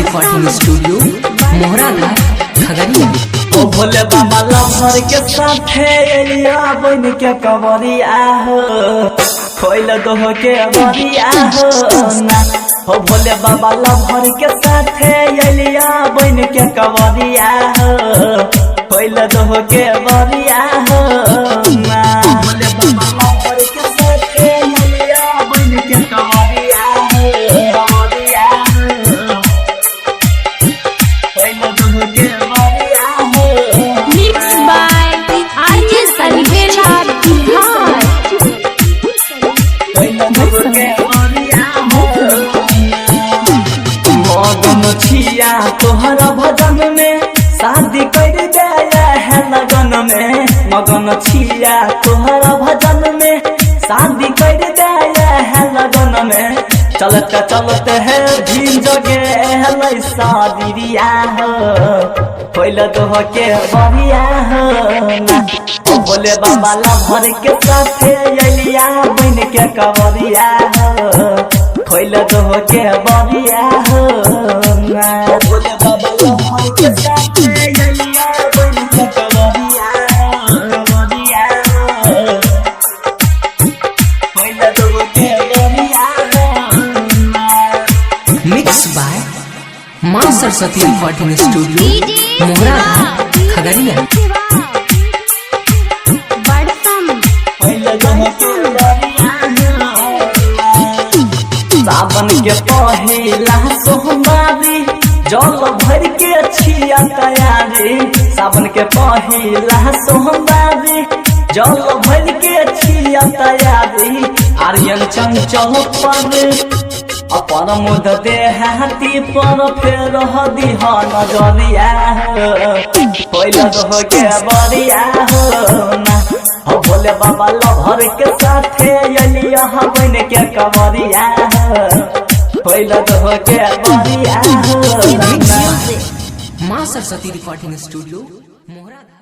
Recording studio मोहरा घाट खगड़िया। ओ भोले बाबा लहर के साथे एलिया बन के कवरिया हो खोइल दोह के बरिया हो ना। ओ भोले बाबा लहर के साथे एलिया बन के कवरिया हो खोइल दोह के बरिया हो ना। भोले बाबा लहर के साथे एलिया बन के कवरिया हो बरिया हो खोइल दोह के बरिया हो। Mixed by RJ Salvela Bihar। मगन छिया तोहरा भजन में शादी कर दिया है लगन में। मगन छिया तोहरा भजन में शादी कर दिया है लगन में। चलते चलते है भीम जगे शादिया हो खोइल दोह के बरिया हो ना। ओ भोले बाबा लहर के साथे एलिया बन के कवरिया हो खोइल दोह के बरिया हो ना। भोले बाबा लहर के साथे एलिया बन के कवरिया हो बरिया हो खोइल दोह के बरिया हो ना। मिक्स बाय मां सरस्वती रिकॉर्डिंग स्टूडियो मोहरा घाट खगड़िया। सावन के पहिला सोमवारी जल भर के छिया तैयारी। सावन के पहिला सोमवारी जल भर के छिया तैयारी। आर्यन चंचल पर अपन मुद दे हाथी पर फेर दिह नजरिया खोइल दोह के बरिया हो ना। हो भोले बाबा लहर के साथे एलिया बन के कवरिया हो खोइल दोह के बरिया हो ना। मां सरस्वती रिकॉर्डिंग स्टूडियो मोहरा घाट।